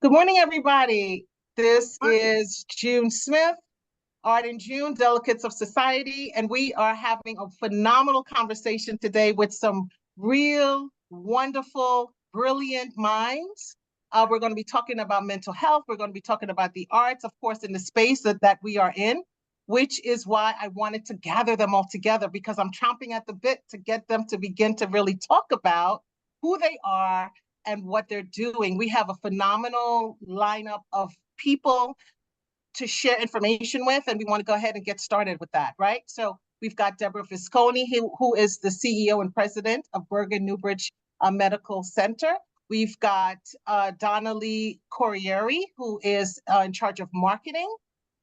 Good morning, everybody. This is June Smith, Art in June, Delegates of Society, and we are having a phenomenal conversation today with some real, wonderful, brilliant minds. We're going to be talking about mental health. We're going to be talking about the arts, of course, in the space that we are in, which is why I wanted to gather them all together because I'm chomping at the bit to get them to begin to really talk about who they are and what they're doing. We have a phenomenal lineup of people to share information with, and we want to go ahead and get started with that, right? So we've got Deborah Visconi, who is the CEO and president of Bergen Newbridge Medical Center. We've got Donna Lee Corrieri, who is in charge of marketing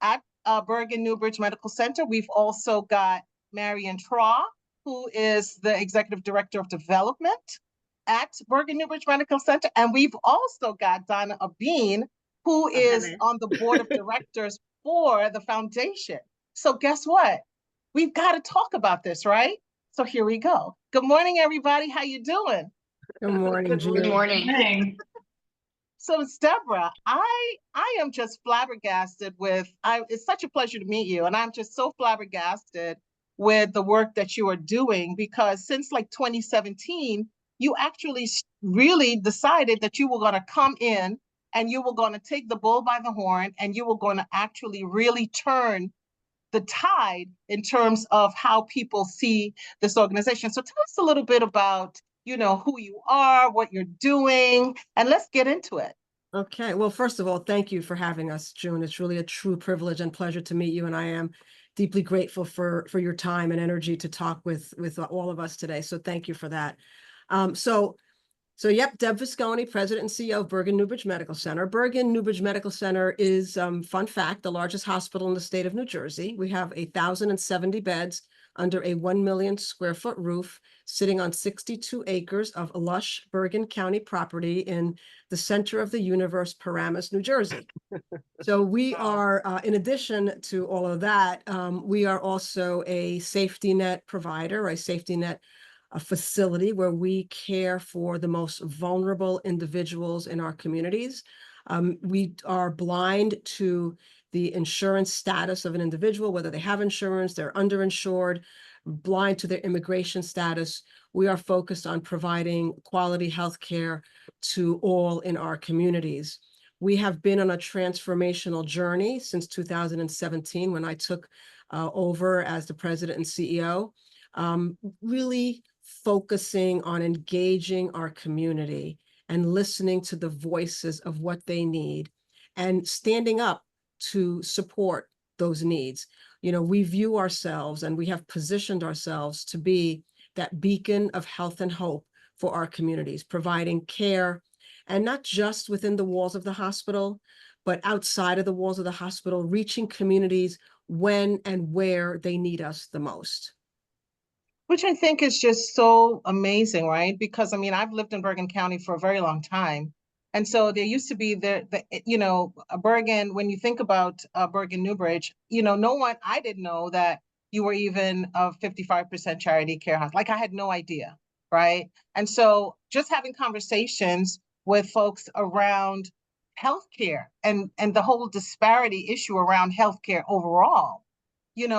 at Bergen Newbridge Medical Center. We've also got Marion Traw, who is the executive director of development at Bergen Newbridge Medical Center. And we've also got Donna Abeen, who is on the board of directors for the foundation. So guess what? We've got to talk about this, right? So here we go. Good morning, everybody. How you doing? Good morning, June. Good morning. So it's Deborah. I am just flabbergasted with, it's such a pleasure to meet you. And I'm just so flabbergasted with the work that you are doing because since like 2017, you actually really decided that you were going to come in and you were going to take the bull by the horn and you were going to actually really turn the tide in terms of how people see this organization. So tell us a little bit about, who you are, what you're doing, and let's get into it. Okay. Well, first of all, thank you for having us, June. It's really a true privilege and pleasure to meet you, and I am deeply grateful for your time and energy to talk with all of us today. So thank you for that. Yep, Deb Visconi, President and CEO of Bergen Newbridge Medical Center. Bergen Newbridge Medical Center is, fun fact, the largest hospital in the state of New Jersey. We have 1,070 beds under a 1 million square foot roof, sitting on 62 acres of lush Bergen County property in the center of the universe, Paramus, New Jersey. So we are, in addition to all of that, we are also a safety net provider, a facility where we care for the most vulnerable individuals in our communities. We are blind to the insurance status of an individual, whether they have insurance, they're underinsured, blind to their immigration status. We are focused on providing quality health care to all in our communities. We have been on a transformational journey since 2017 when I took over as the president and CEO, really focusing on engaging our community and listening to the voices of what they need and standing up to support those needs. We view ourselves and we have positioned ourselves to be that beacon of health and hope for our communities, providing care, and not just within the walls of the hospital, but outside of the walls of the hospital, reaching communities when and where they need us the most. Which I think is just so amazing, right? Because I've lived in Bergen County for a very long time. And so there used to be Bergen, when you think about Bergen Newbridge, I didn't know that you were even a 55% charity care house. Like I had no idea, right? And so just having conversations with folks around healthcare and the whole disparity issue around healthcare overall,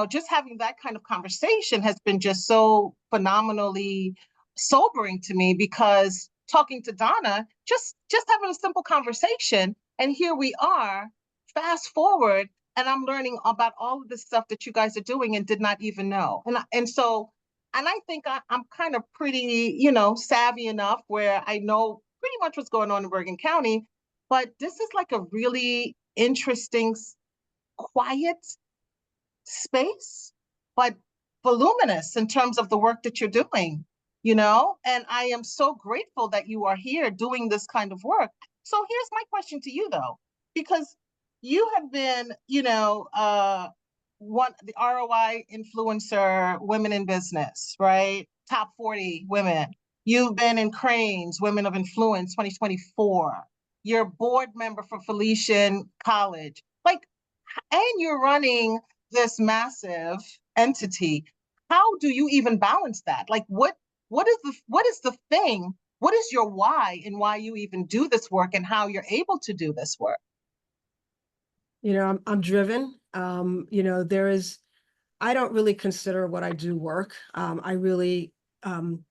just having that kind of conversation has been just so phenomenally sobering to me because talking to Donna, just having a simple conversation, and here we are, fast forward, and I'm learning about all of the stuff that you guys are doing and did not even know. And I think I'm kind of pretty, savvy enough where I know pretty much what's going on in Bergen County, but this is like a really interesting, quiet space, but voluminous in terms of the work that you're doing, and I am so grateful that you are here doing this kind of work. So here's my question to you though, because you have been, the ROI influencer, women in business, right? Top 40 women. You've been in Cranes, Women of Influence 2024. You're a board member for Felician College. And you're running this massive entity. How do you even balance that? Like what is the thing what is your why and why you even do this work and how you're able to do this work? I'm driven. I don't really consider what I do work. I really, um,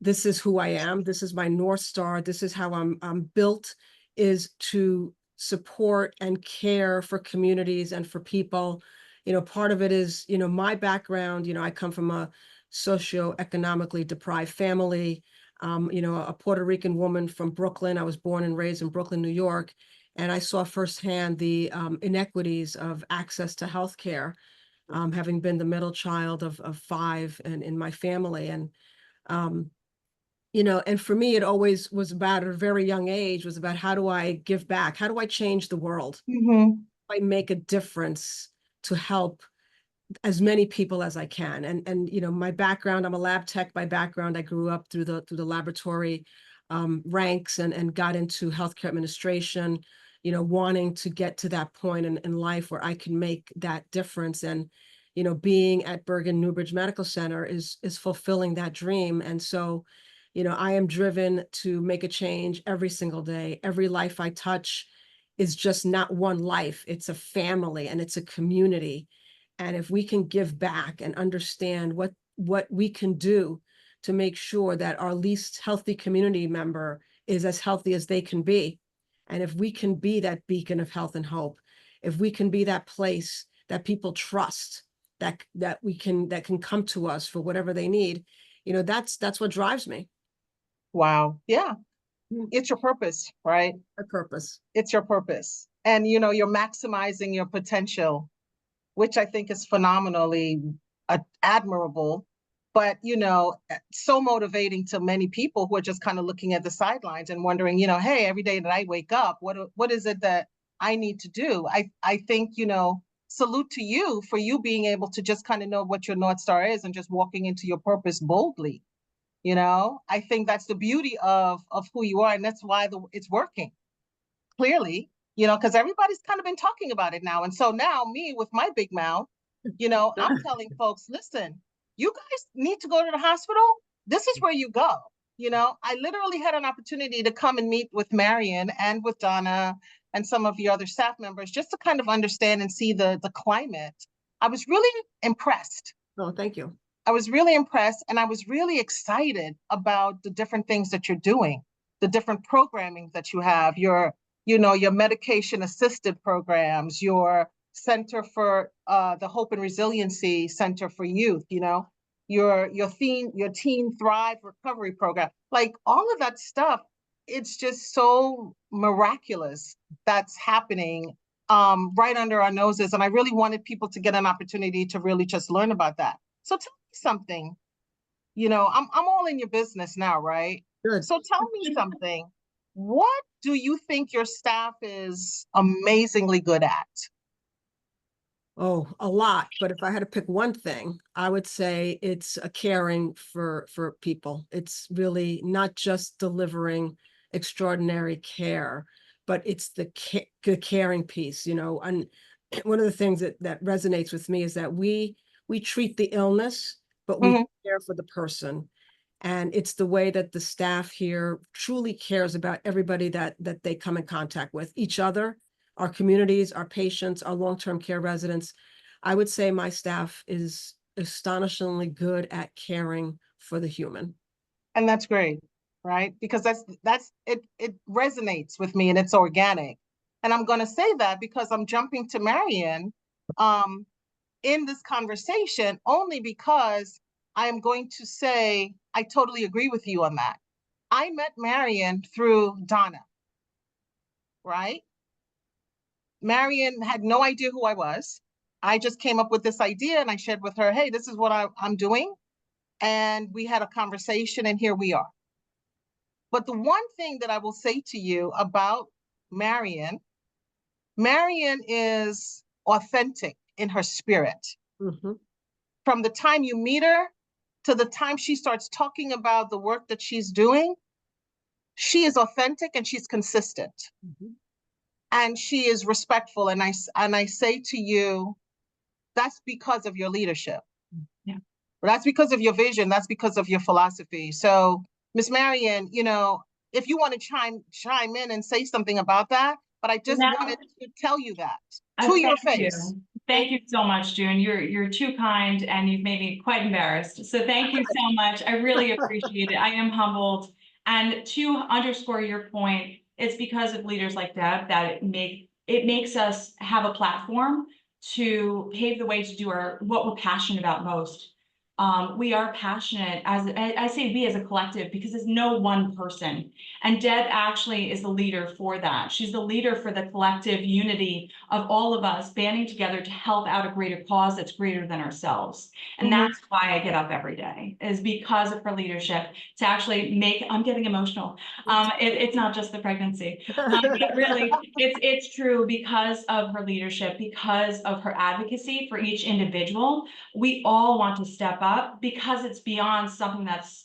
this is who I am. This is my North Star. This is how I'm built, is to support and care for communities and for people. Part of it is, my background, I come from a socioeconomically deprived family, a Puerto Rican woman from Brooklyn. I was born and raised in Brooklyn, New York, and I saw firsthand the inequities of access to healthcare, having been the middle child of five and in my family. Um, and for me, it always was about, at a very young age, was about, how do I give back? How do I change the world? Mm-hmm. How do I make a difference to help as many people as I can? And my background, I'm a lab tech by background. I grew up through the laboratory ranks, and got into healthcare administration, wanting to get to that point in life where I can make that difference. And being at Bergen Newbridge Medical Center is fulfilling that dream. And so, I am driven to make a change every single day. Every life I touch is just not one life, it's a family and it's a community. And if we can give back and understand what we can do to make sure that our least healthy community member is as healthy as they can be, and if we can be that beacon of health and hope, if we can be that place that people trust, that can come to us for whatever they need, that's what drives me. Wow. Yeah. Mm. It's your purpose, right? A purpose. It's your purpose. And you're maximizing your potential, which I think is phenomenally admirable, but so motivating to many people who are just kind of looking at the sidelines and wondering, hey, every day that I wake up, what is it that I need to do? I think, salute to you for you being able to just kind of know what your North Star is and just walking into your purpose boldly. I think that's the beauty of who you are, and that's why it's working clearly, because everybody's kind of been talking about it now. And so now, me with my big mouth, I'm telling folks, listen, you guys need to go to the hospital. This is where you go. I literally had an opportunity to come and meet with Marion and with Donna and some of the other staff members just to kind of understand and see the climate. I was really impressed. Oh, thank you. I was really impressed, and I was really excited about the different things that you're doing, the different programming that you have, your medication assisted programs, your Center for the Hope and Resiliency Center for Youth, your Teen Thrive Recovery Program, like all of that stuff. It's just so miraculous that's happening right under our noses. And I really wanted people to get an opportunity to really just learn about that. So tell me something. I'm all in your business now, right? Good. So tell me something. What do you think your staff is amazingly good at? Oh, a lot. But if I had to pick one thing, I would say it's a caring for people. It's really not just delivering extraordinary care, but it's the caring piece, And one of the things that resonates with me is that we treat the illness, but we Mhm. care for the person. And it's the way that the staff here truly cares about everybody that they come in contact with, each other, our communities, our patients, our long-term care residents. I would say my staff is astonishingly good at caring for the human. And that's great, right? Because that's it resonates with me and it's organic. And I'm going to say that because I'm jumping to Marion um, in this conversation only because I am going to say I totally agree with you on that. I met Marion through Donna, right? Marion had no idea who I was. I just came up with this idea and I shared with her, hey, this is what I'm doing. And we had a conversation and here we are. But the one thing that I will say to you about Marion, Marion is authentic in her spirit. Mm-hmm. From the time you meet her to the time she starts talking about the work that she's doing, she is authentic and she's consistent. Mm-hmm. And she is respectful. And I say to you, that's because of your leadership. Yeah. That's because of your vision. That's because of your philosophy. So Miss Marion, if you want to chime in and say something about that, but I just No, wanted to tell you that to your thank face. you. Thank you so much, June. You're too kind and you've made me quite embarrassed. So thank you so much. I really appreciate it. I am humbled. And to underscore your point, it's because of leaders like Deb that it makes us have a platform to pave the way to do what we're passionate about most. We are passionate, as I say, we as a collective, because it's no one person. And Deb actually is the leader for that. She's the leader for the collective unity of all of us banding together to help out a greater cause that's greater than ourselves. And Mhm. that's why I get up every day, is because of her leadership to actually I'm getting emotional. It's not just the pregnancy, but really it's true because of her leadership, because of her advocacy for each individual. We all want to step up because it's beyond something that's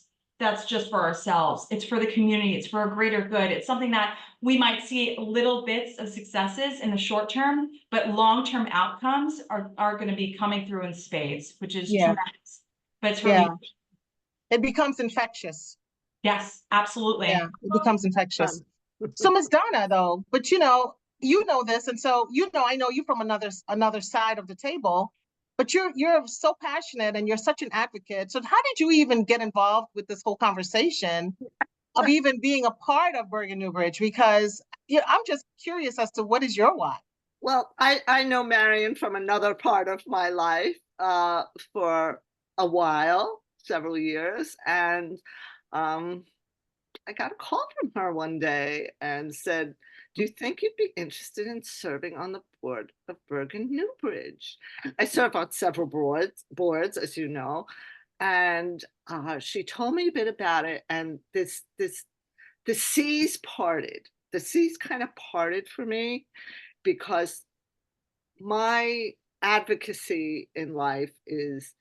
just for ourselves. It's for the community. It's for a greater good. It's something that we might see little bits of successes in the short term, but long-term outcomes are going to be coming through in spades, which is Yeah, tremendous. But it's really, yeah. It becomes infectious. yes, Yeah, absolutely. it becomes infectious. Um, So Miss Donna, though, but you know this, and so I know you from another side of the table, but you're so passionate and you're such an advocate. So how did you even get involved with this whole conversation of even being a part of Bergen Newbridge? Because I'm just curious as to what is your why? Well, I know Marion from another part of my life for a while, several years, and um, I got a call from her one day and said, "Do you think you'd be interested in serving on the board of Bergen Newbridge?" I serve on several boards, as you know, and she told me a bit about it, and the seas parted. The seas kind of parted for me because my advocacy in life is,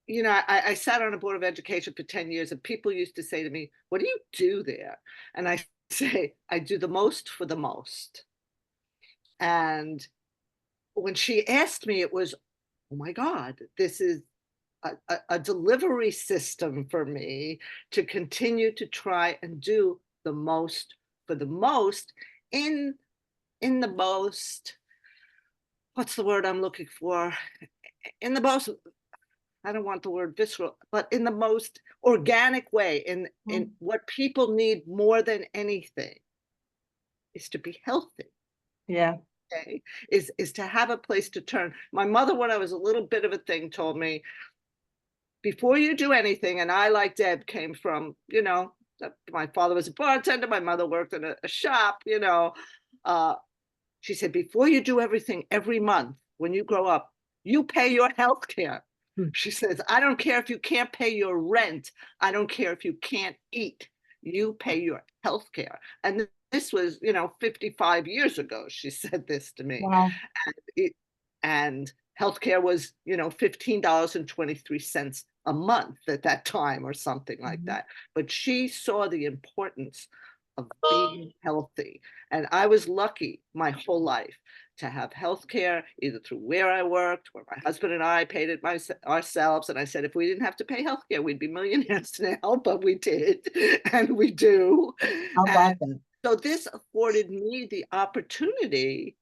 I sat on a board of education for 10 years and people used to say to me, "What do you do there?" And I say, "I do the most for the most." And when she asked me, it was, oh my God, this is a delivery system for me to continue to try and do the most for the most in in the most, what's the word I'm looking for? In the most, I don't want the word visceral, but in the most organic way, in what people need more than anything is to be healthy. Yeah. Okay, is to have a place to turn. My mother, when I was a little bit of a thing, told me, before you do anything, and I, like Deb, came from, my father was a bartender, my mother worked in a shop, uh, she said, before you do everything every month, when you grow up, you pay your health care. She says, I don't care if you can't pay your rent. I don't care if you can't eat. You pay your health care. And this was, 55 years ago, she said this to me. Wow. And healthcare was, $15.23 a month at that time or something like that. But she saw the importance of being healthy. And I was lucky my whole life to have health care, either through where I worked, or my husband and I paid it ourselves. And I said, if we didn't have to pay health care, we'd be millionaires now, but we did, and we do. How And about that? so this afforded me the opportunity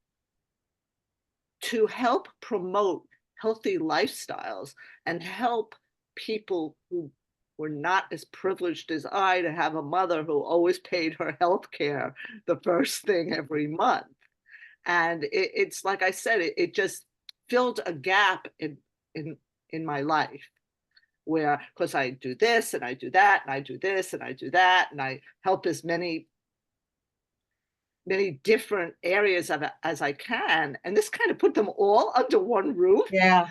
to help promote healthy lifestyles and help people who were not as privileged as I to have a mother who always paid her health care the first thing every month. And it's like I said, it just filled a gap in my life, where, because I do this and I do that and I do this and I do that and I help as many different areas of it as I can. And this kind of put them all under one roof, Yeah.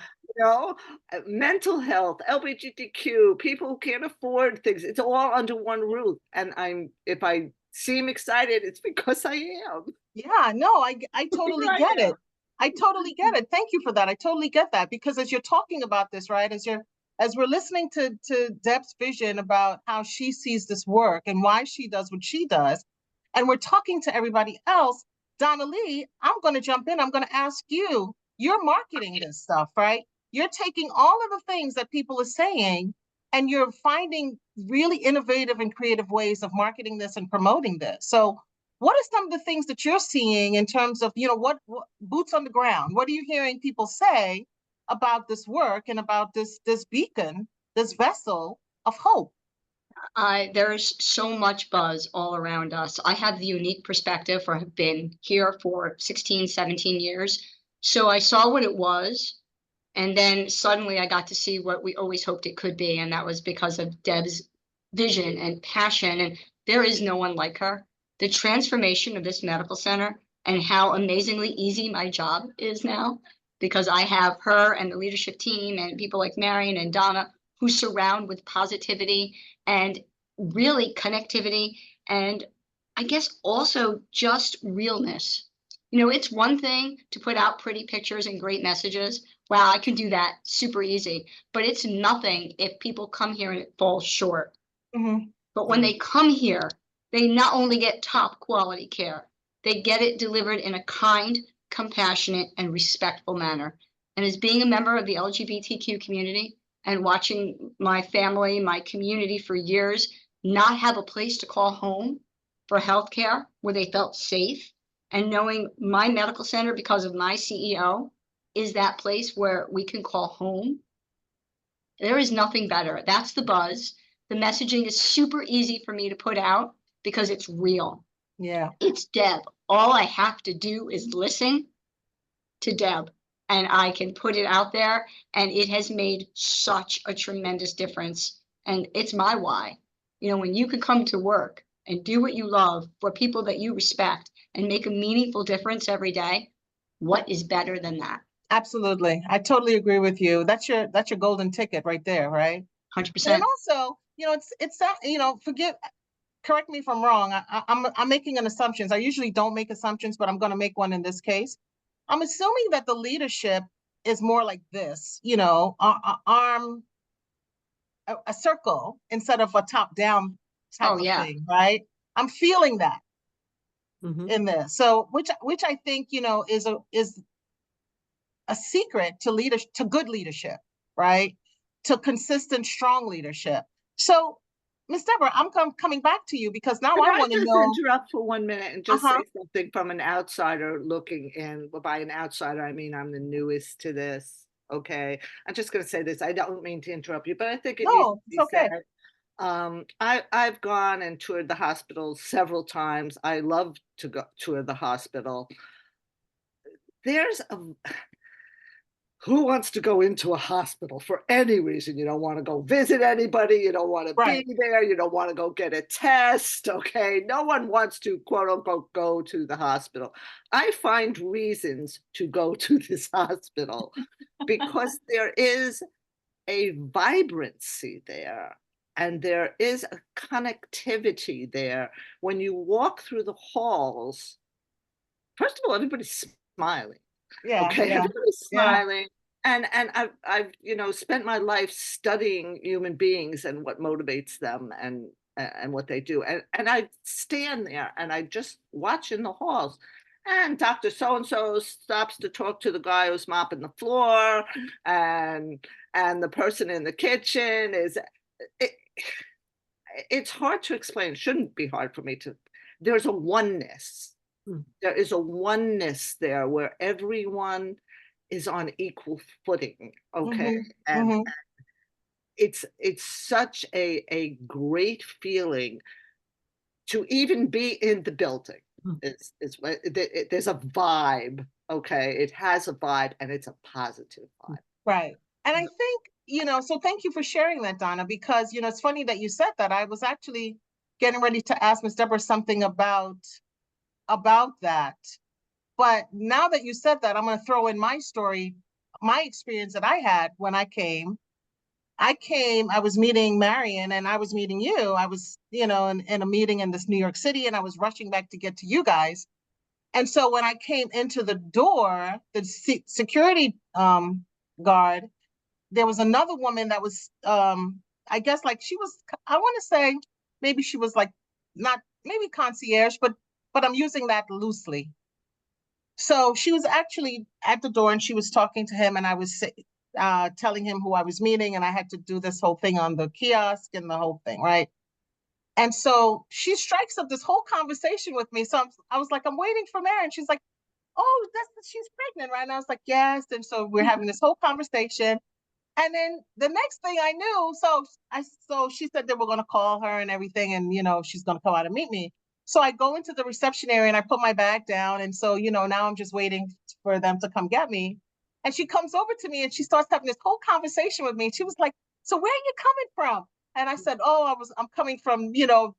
mental health, LGBTQ, people who can't afford things. It's all under one roof. And if I seem excited, it's because I am. Yeah, no, I totally I get am. it. I totally get it. Thank you for that. I totally get that, because as you're talking about this, right, as we're listening to Deb's vision about how she sees this work and why she does what she does, and we're talking to everybody else, Donna Lee, I'm going to jump in. I'm going to ask you, you're marketing this stuff, right? You're taking all of the things that people are saying and you're finding really innovative and creative ways of marketing this and promoting this. So what are some of the things that you're seeing in terms of, what boots on the ground? What are you hearing people say about this work and about this beacon, this vessel of hope? There's so much buzz all around us. I have the unique perspective for have been here for 16, 17 years. So I saw what it was, and then suddenly I got to see what we always hoped it could be, and that was because of Deb's vision and passion, and there is no one like her. The transformation of this medical center and how amazingly easy my job is now, because I have her and the leadership team and people like Marion and Donna who surround with positivity and really connectivity, and I guess also just realness. It's one thing to put out pretty pictures and great messages. Wow, I can do that super easy. But it's nothing if people come here and it falls short. Mm-hmm. But when they come here, they not only get top quality care, they get it delivered in a kind, compassionate, and respectful manner. And as being a member of the LGBTQ community and watching my family, my community for years, not have a place to call home for healthcare where they felt safe, and knowing my medical center, because of my CEO, is that place where we can call home. There is nothing better. That's the buzz. The messaging is super easy for me to put out because it's real. Yeah. It's Deb. All I have to do is listen to Deb, and I can put it out there, and it has made such a tremendous difference. And it's my why. When you can come to work and do what you love for people that you respect and make a meaningful difference every day, what is better than that? Absolutely. I totally agree with you. That's your golden ticket right there, right? 100%. And then also, correct me if I'm wrong. I'm making an assumptions. I usually don't make assumptions, but I'm going to make one in this case. I'm assuming that the leadership is more like this, arm, a circle instead of a top down type of thing, right? I'm feeling that in this. So, which I think, is a secret to leadership, to good leadership, right? To consistent, strong leadership. So, Ms. Deborah, I'm coming back to you because now I want to know. Interrupt for 1 minute and just say something from an outsider looking in. Well, by an outsider, I mean I'm the newest to this. Okay, I'm just going to say this. I don't mean to interrupt you, but I think it needs to be okay. said. I've gone and toured the hospital several times. I love to go tour the hospital. Who wants to go into a hospital for any reason? You don't want to go visit anybody. You don't want to be there. You don't want to go get a test. Okay. No one wants to, quote unquote, go to the hospital. I find reasons to go to this hospital because there is a vibrancy there and there is a connectivity there. When you walk through the halls, first of all, everybody's smiling. Yeah. Okay. Yeah. Everybody's smiling. Yeah. And I've spent my life studying human beings and what motivates them and what they do. And I stand there and I just watch in the halls. And Dr. So-and-so stops to talk to the guy who's mopping the floor, and the person in the kitchen it's hard to explain. It shouldn't be hard for me to. There's a oneness. There is a oneness there where everyone is on equal footing. Okay. And it's such a great feeling to even be in the building. There's a vibe. Okay. It has a vibe and it's a positive vibe. Right. And I think, so thank you for sharing that, Donna, because, it's funny that you said that. I was actually getting ready to ask Ms. Deborah something about that. But now that you said that, I'm going to throw in my story, my experience that I had when I came. I was meeting Marion and I was meeting you. I was, in a meeting in this New York City, and I was rushing back to get to you guys. And so when I came into the door, the security guard, there was another woman that was, I guess, like she was, I want to say, maybe she was like, not maybe concierge, but I'm using that loosely. So she was actually at the door and she was talking to him, and telling him who I was meeting, and I had to do this whole thing on the kiosk and the whole thing, right? And so she strikes up this whole conversation with me. So I was like, I'm waiting for Mary. And she's like, oh, she's pregnant, right? And I was like, yes. And so we're having this whole conversation. And then the next thing I knew, so she said they were going to call her and everything, and she's going to come out and meet me. So I go into the reception area and I put my bag down, and so now I'm just waiting for them to come get me. And she comes over to me and she starts having this whole conversation with me. She was like, "So where are you coming from?" And I said, "Oh, I'm coming from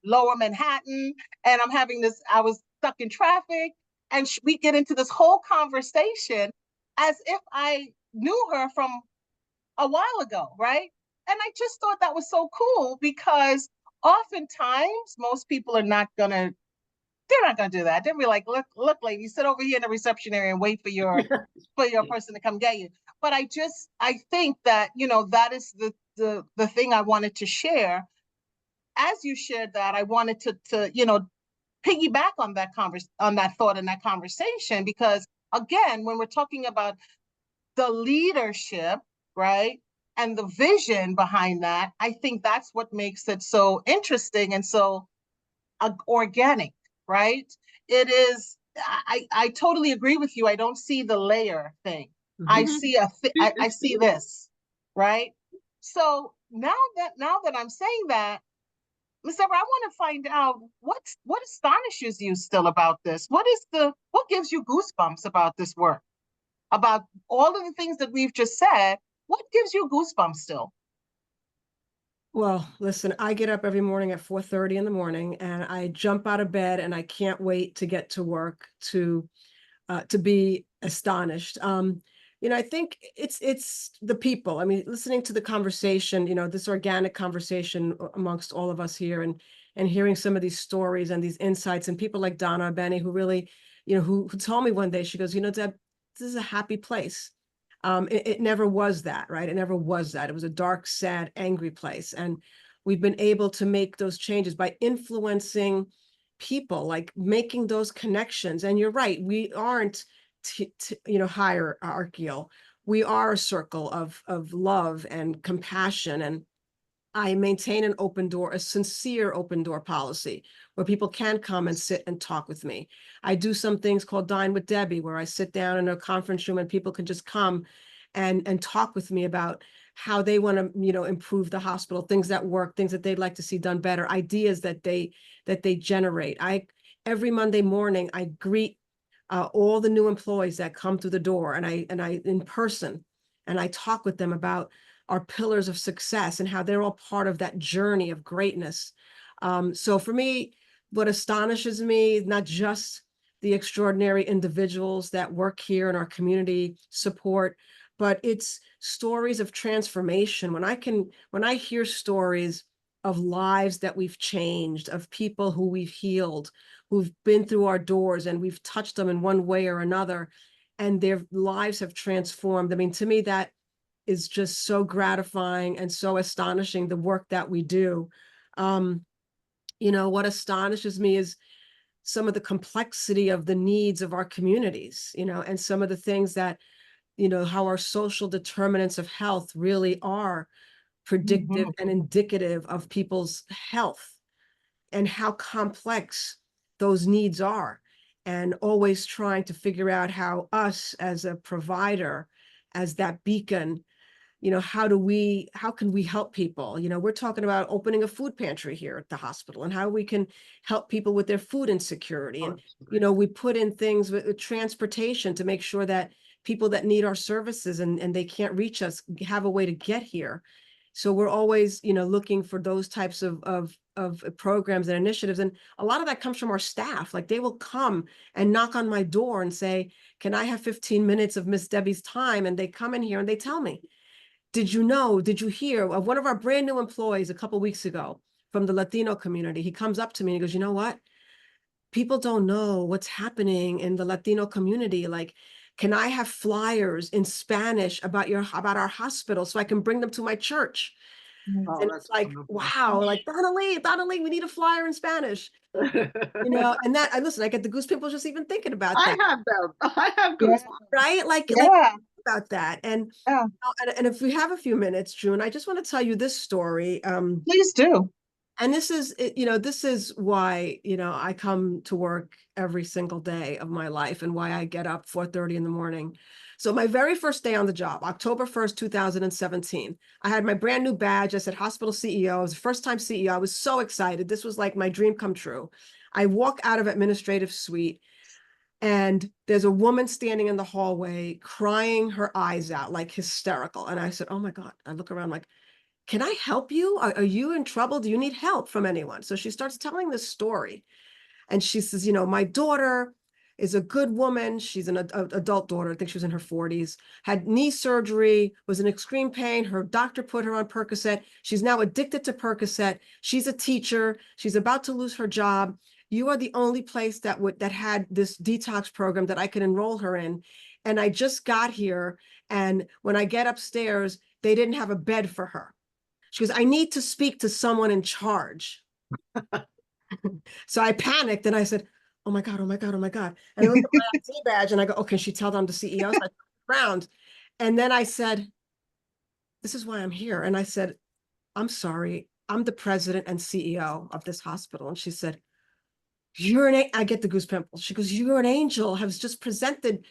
Lower Manhattan, and I was stuck in traffic." And we get into this whole conversation as if I knew her from a while ago, right? And I just thought that was so cool because oftentimes most people they're not gonna do that. They'll be like, look, lady, sit over here in the reception area and wait for your person to come get you. But I think that, that is the thing I wanted to share. As you shared that, I wanted to piggyback on that thought and that conversation, because again, when we're talking about the leadership, right? And the vision behind that, I think that's what makes it so interesting and so organic, right? It is, I totally agree with you. I don't see the layer thing. I see I see this, right? So now that I'm saying that, Ms. Deborah, I want to find out what astonishes you still about this. What gives you goosebumps about this work? About all of the things that we've just said, what gives you goosebumps still? Well, listen, I get up every morning at 4:30 in the morning and I jump out of bed and I can't wait to get to work to be astonished. I think it's the people. I mean, listening to the conversation, this organic conversation amongst all of us here, and hearing some of these stories and these insights, and people like Donna Benny, who really, who told me one day, she goes, Deb, this is a happy place. It never was that, right? It never was that. It was a dark, sad, angry place. And we've been able to make those changes by influencing people, like making those connections. And you're right, we aren't, hierarchical. We are a circle of love and compassion. And I maintain an open door, a sincere open door policy where people can come and sit and talk with me. I do some things called Dine with Debbie, where I sit down in a conference room and people can just come and talk with me about how they want to, improve the hospital, things that work, things that they'd like to see done better, ideas that they generate. Every Monday morning I greet all the new employees that come through the door, and I in person, and I talk with them about our pillars of success and how they're all part of that journey of greatness. So for me, what astonishes me is not just the extraordinary individuals that work here in our community support, but it's stories of transformation. When I hear stories of lives that we've changed, of people who we've healed, who've been through our doors and we've touched them in one way or another, and their lives have transformed. I mean, to me, that is just so gratifying and so astonishing, the work that we do. What astonishes me is some of the complexity of the needs of our communities, and some of the things that, how our social determinants of health really are predictive and indicative of people's health, and how complex those needs are, and always trying to figure out how us as a provider, as that beacon, how can we help people? We're talking about opening a food pantry here at the hospital and how we can help people with their food insecurity. And, we put in things with transportation to make sure that people that need our services and they can't reach us have a way to get here. So we're always, looking for those types of programs and initiatives. And a lot of that comes from our staff. Like, they will come and knock on my door and say, can I have 15 minutes of Miss Debbie's time? And they come in here and they tell me, did you hear of one of our brand new employees a couple of weeks ago from the Latino community? He comes up to me and he goes, you know what? People don't know what's happening in the Latino community. Like, can I have flyers in Spanish about our hospital so I can bring them to my church? Oh, And that's it's like, wow, like, Donna Lee, we need a flyer in Spanish. And I get the goose pimples just even thinking about that. I have them. I have Yeah. goosebumps. Right? Like, Yeah. about that. And, Yeah, and if we have a few minutes, June, I just want to tell you this story. please do. And this is, this is why, I come to work every single day of my life and why I get up 4:30 in the morning. So my very first day on the job, October 1st, 2017, I had my brand new badge. I said hospital CEO. I was the first time CEO. I was so excited. This was like my dream come true. I walk out of administrative suite and there's a woman standing in the hallway crying her eyes out, like hysterical. And I said, oh my God. I look around like, can I help you? Are you in trouble? Do you need help from anyone? So she starts telling this story. And she says, my daughter is a good woman. She's an adult daughter. I think she was in her 40s, had knee surgery, was in extreme pain. Her doctor put her on Percocet. She's now addicted to Percocet. She's a teacher. She's about to lose her job. You are the only place that had this detox program that I could enroll her in. And I just got here. And when I get upstairs, they didn't have a bed for her. She goes, I need to speak to someone in charge. So I panicked and I said, oh my God, oh my God, oh my God. And I looked at my ID badge and I go, oh, can she tell them I'm the CEO? So I turned around. And then I said, this is why I'm here. And I said, I'm sorry, I'm the president and CEO of this hospital. And she said, I get the goose pimples. She goes, you're an angel, has just presented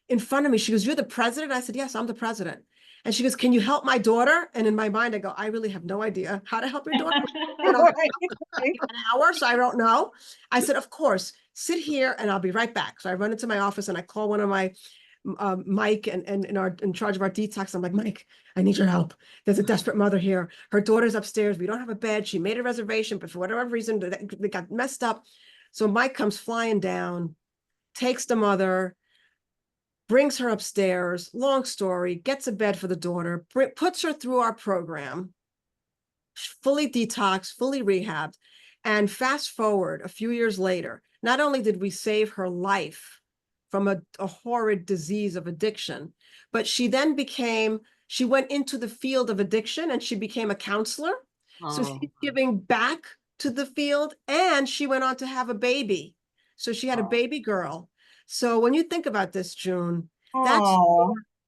in front of me. She goes, you're the president? I said, yes, I'm the president. And she goes, can you help my daughter? And in my mind, I go, I really have no idea how to help your daughter. An hour, so I don't know. I said, of course, sit here and I'll be right back. So I run into my office and I call one of my Mike and in charge of our detox. I'm like, Mike, I need your help. There's a desperate mother here. Her daughter's upstairs. We don't have a bed. She made a reservation, but for whatever reason, they got messed up. So Mike comes flying down, takes the mother, brings her upstairs, long story, gets a bed for the daughter, puts her through our program, fully detoxed, fully rehabbed. And fast forward a few years later, not only did we save her life from a horrid disease of addiction, but she went into the field of addiction and she became a counselor. So she's giving back to the field and she went on to have a baby. So she had a baby girl. So when you think about this, June, that's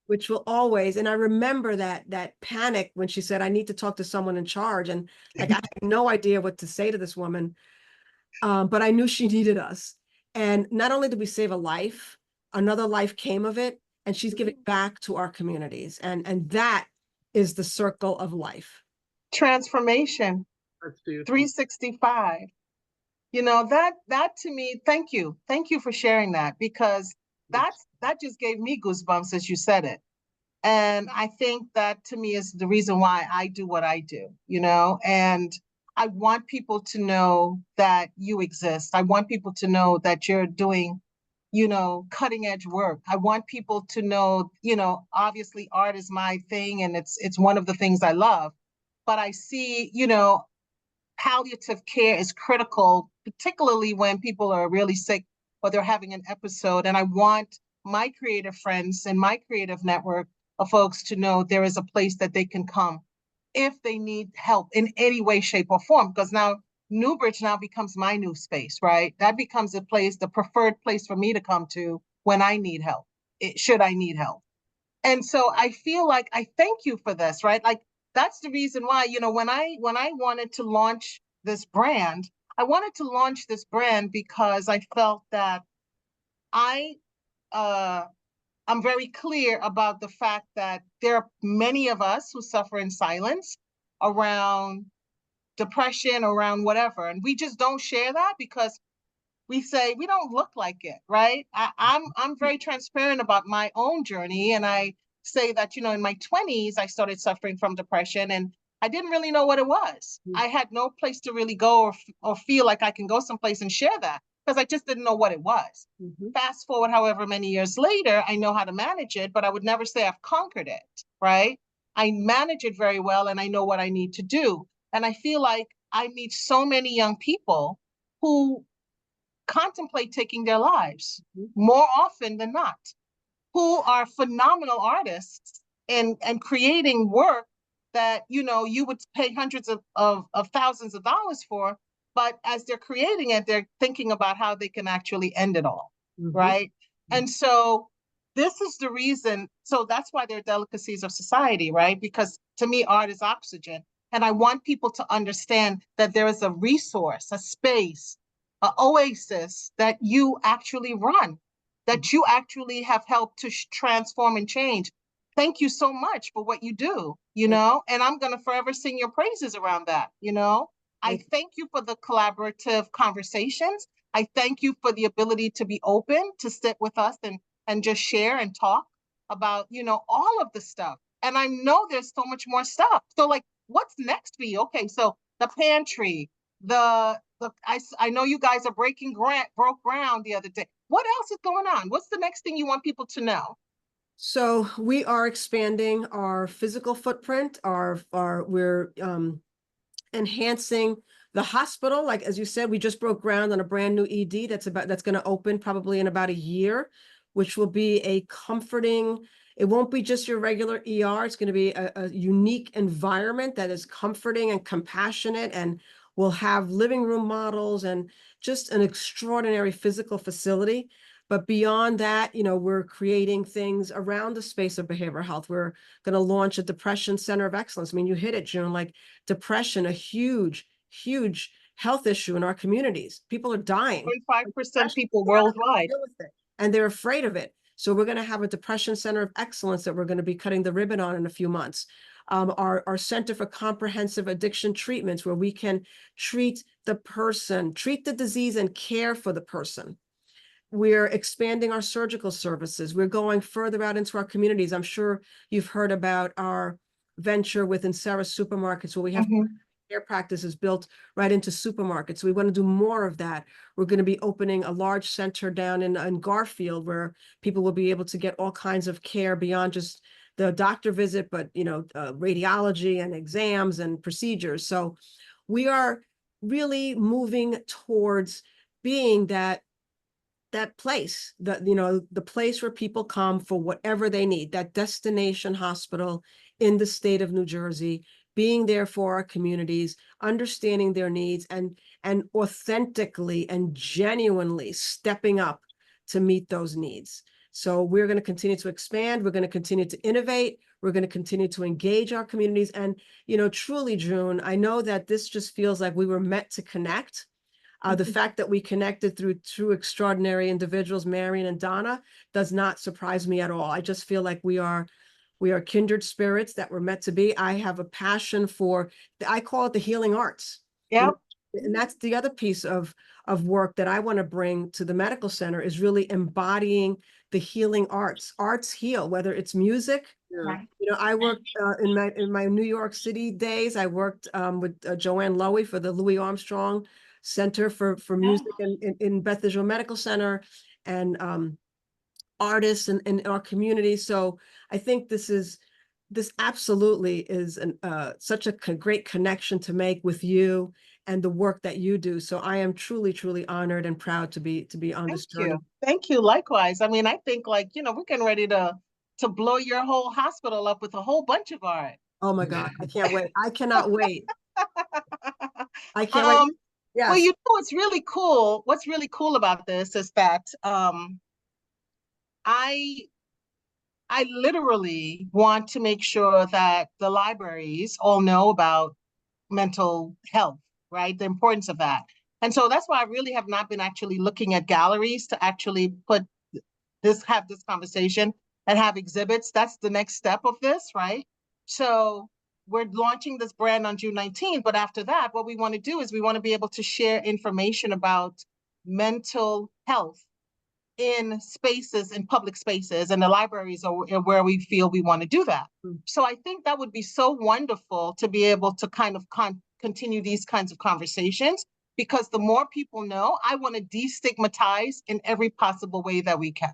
which will always, and I remember that panic when she said, I need to talk to someone in charge. And like, I had no idea what to say to this woman, but I knew she needed us. And not only did we save a life, another life came of it, and she's giving back to our communities. And that is the circle of life. Transformation. That's beautiful. 365. That to me, thank you. Thank you for sharing that, because that just gave me goosebumps as you said it. And I think that to me is the reason why I do what I do, and I want people to know that you exist. I want people to know that you're doing, cutting edge work. I want people to know, obviously art is my thing and it's one of the things I love, but I see, palliative care is critical, particularly when people are really sick or they're having an episode. And I want my creative friends and my creative network of folks to know there is a place that they can come if they need help in any way, shape, or form. Because now Newbridge now becomes my new space, right? That becomes the preferred place for me to come to when I need help, should I need help. And so I feel like I thank you for this, right? Like, that's the reason why, when I wanted to launch this brand, I wanted to launch this brand because I felt that I'm very clear about the fact that there are many of us who suffer in silence around depression, around whatever, and we just don't share that because we say we don't look like it, right? I'm very transparent about my own journey, and I say that in my 20s I started suffering from depression, and I didn't really know what it was. I had no place to really go or feel like I can go someplace and share that because I just didn't know what it was. Fast forward, however many years later, I know how to manage it, but I would never say I've conquered it, right? I manage it very well, and I know what I need to do. And I feel like I meet so many young people who contemplate taking their lives more often than not, who are phenomenal artists and creating work that you would pay hundreds of thousands of dollars for, but as they're creating it, they're thinking about how they can actually end it all, right? And so this is the reason. So that's why they're delicacies of society, right? Because to me, art is oxygen. And I want people to understand that there is a resource, a space, an oasis that you actually run, that you actually have helped to transform and change. Thank you so much for what you do, and I'm going to forever sing your praises around that. I thank you for the collaborative conversations. I thank you for the ability to be open, to sit with us and just share and talk about, all of the stuff. And I know there's so much more stuff. So like, what's next for you? Okay, so the pantry, I know you guys are broke ground the other day. What else is going on? What's the next thing you want people to know? So we are expanding our physical footprint, we're enhancing the hospital. Like, as you said, we just broke ground on a brand new ED that's going to open probably in about a year, which will be a comforting, it won't be just your regular ER. It's going to be a unique environment that is comforting and compassionate, and will have living room models and just an extraordinary physical facility. But beyond that, we're creating things around the space of behavioral health. We're going to launch a depression center of excellence. I mean, you hit it, June, like depression, a huge, huge health issue in our communities. People are dying. 25% people worldwide. And they're afraid of it. So we're going to have a depression center of excellence that we're going to be cutting the ribbon on in a few months. Our Center for Comprehensive Addiction Treatments, where we can treat the person, treat the disease, and care for the person. We're expanding our surgical services. We're going further out into our communities. I'm sure you've heard about our venture within Sarah's Supermarkets, where we have care practices built right into supermarkets. We want to do more of that. We're going to be opening a large center down in Garfield, where people will be able to get all kinds of care beyond just the doctor visit, but radiology and exams and procedures. So we are really moving towards being that place, the place where people come for whatever they need, that destination hospital in the state of New Jersey, being there for our communities, understanding their needs, and authentically and genuinely stepping up to meet those needs. So we're going to continue to expand. We're going to continue to innovate. We're going to continue to engage our communities. And, truly, June, I know that this just feels like we were meant to connect. The fact that we connected through two extraordinary individuals, Marion and Donna, does not surprise me at all. I just feel like we are kindred spirits that were meant to be. I have a passion for, I call it the healing arts. Yeah. And that's the other piece of work that I want to bring to the medical center, is really embodying the healing arts. Arts heal, whether it's music. Right. I worked in my New York City days. I worked with Joanne Lowy for the Louis Armstrong Center for Music in Beth Israel Medical Center, and artists in our community. So I think this absolutely is such a great connection to make with you and the work that you do. So I am truly, truly honored and proud to be on this journey. Thank you. Likewise. I mean, I think we're getting ready to blow your whole hospital up with a whole bunch of art. Oh my God, I can't wait. I cannot wait. I can't wait. Yes. Well, what's really cool. What's really cool about this is that I literally want to make sure that the libraries all know about mental health, right? The importance of that. And so that's why I really have not been actually looking at galleries to actually have this conversation and have exhibits. That's the next step of this, right? So we're launching this brand on June 19th, but after that, what we want to do is we want to be able to share information about mental health in spaces, in public spaces, and the libraries are where we feel we want to do that. So I think that would be so wonderful to be able to kind of continue these kinds of conversations, because the more people know, I want to destigmatize in every possible way that we can,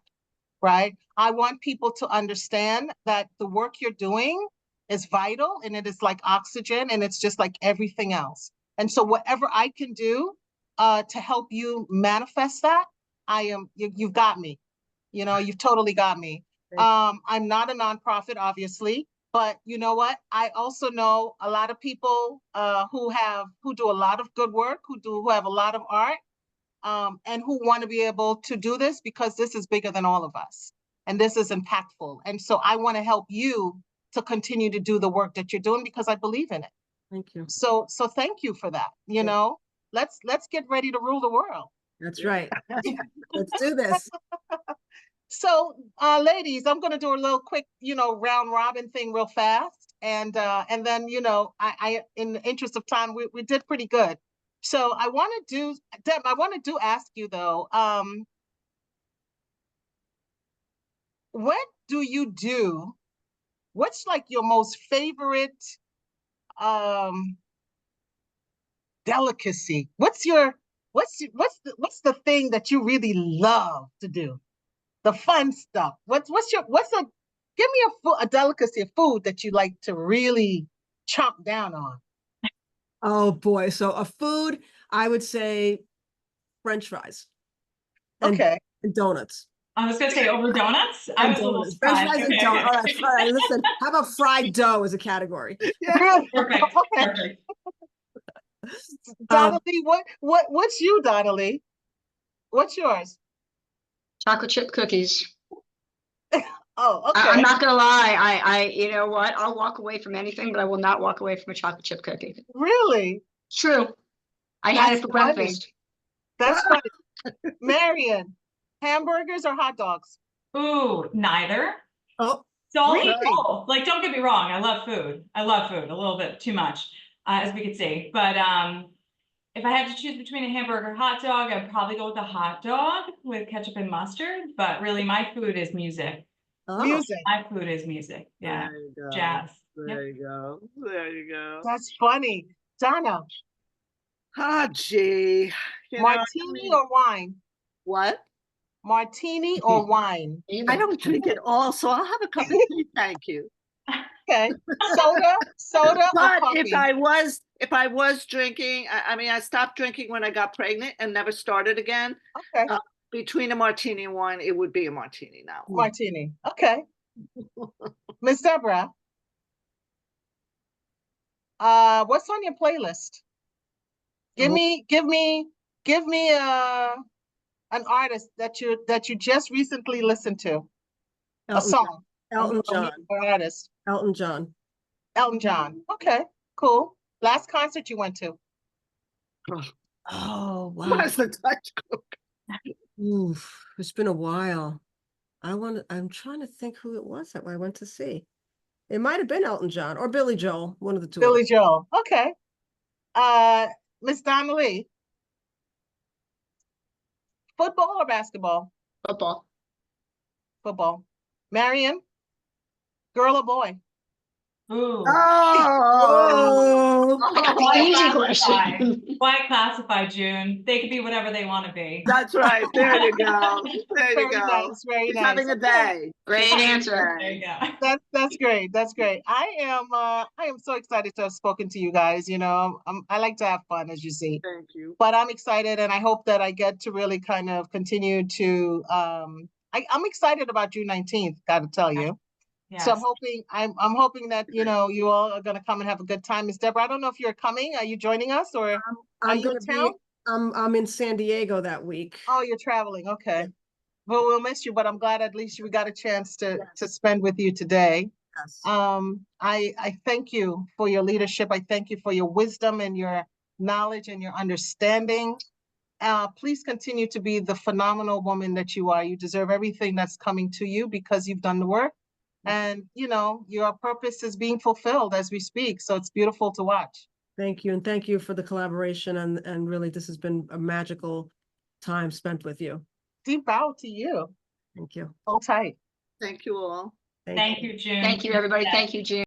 right? I want people to understand that the work you're doing is vital, and it is like oxygen, and it's just like everything else. And so whatever I can do to help you manifest that, you've got me. You've totally got me. I'm not a nonprofit, obviously, but you know what? I also know a lot of people who do a lot of good work, who have a lot of art, and who want to be able to do this, because this is bigger than all of us. and this is impactful. And so I want to help you to continue to do the work that you're doing because I believe in it. Thank you. So thank you for that. You know, let's get ready to rule the world. That's right. Let's do this. So, ladies, I'm going to do a little quick, round robin thing real fast. And then, I in the interest of time, we did pretty good. So I want to do, Deb, ask you though, what do you do? What's like your most favorite delicacy? What's the thing that you really love to do? The fun stuff. Give me a delicacy of food that you like to really chomp down on. Oh boy. So a food, I would say French fries. And, Okay. and donuts. I was gonna say over donuts. I And was a little donuts. French surprised. fries and Okay, donuts. All right, okay. all right, listen, how about fried dough as a category? Really? Perfect, Okay. perfect. Donnelly, what's you, Donnelly? What's yours? Chocolate chip cookies. Oh, okay. I'm not gonna lie, you know what? I'll walk away from anything, but I will not walk away from a chocolate chip cookie. Really? It's true. I had it for That's funny. breakfast. That's funny. Marion, hamburgers or hot dogs? Ooh, neither. Oh, So I'll eat Really? both. Like, don't get me wrong, I love food. I love food a little bit too much, as we could see. But if I had to choose between a hamburger and hot dog, I'd probably go with the hot dog with ketchup and mustard. But really, my food is music. oh. Music. My food is music. Yeah, There you go. jazz. There Yep. you go. There you go. That's funny. Donna, Ah, gee. martini or wine? What? Martini or wine? I don't drink it all, so I'll have a cup of tea, thank you. Okay. Soda or But coffee? if I was drinking, I mean, I stopped drinking when I got pregnant and never started again. Okay. Between a martini and wine, it would be a martini now. Martini. Okay. Miss Deborah, what's on your playlist? Give me an artist that you just recently listened to. A song. Elton An John. artist. Elton John. Elton John. Okay, cool. Last concert you went to? Oh, wow. Where's the touch cook? Oof, it's been a while. I'm trying to think who it was that I went to see. It might have been Elton John or Billy Joel, one of the two. Billy Joel. Okay. Miss Donnelly, football or basketball? Football. Football. Marion, girl or boy? Ooh. Oh, Why Easy classify? question. Why classify, June? They could be whatever they want to be. That's right. There you go. There you Very go. nice, very She's nice. having a Okay. day. Great She's having a answer. There day. you go. That's great. That's great. I am so excited to have spoken to you guys. I like to have fun, as you see. Thank you. But I'm excited, and I hope that I get to really kind of continue to. I'm excited about June 19th. Got to tell you. Yes. So I'm hoping that you all are going to come and have a good time. Miss Deborah, I don't know if you're coming. Are you joining us, or are I'm you gonna in town? I'm in San Diego that week. Oh, you're traveling. Okay. Yeah. Well, we'll miss you, but I'm glad at least we got a chance to spend with you today. Yes. I thank you for your leadership. I thank you for your wisdom and your knowledge and your understanding. Please continue to be the phenomenal woman that you are. You deserve everything that's coming to you because you've done the work. And, your purpose is being fulfilled as we speak. So it's beautiful to watch. Thank you. And thank you for the collaboration. And really, this has been a magical time spent with you. Deep bow to you. Thank you. Hold tight. Thank you all. Thank you, June. Thank you, everybody. Thank you, June.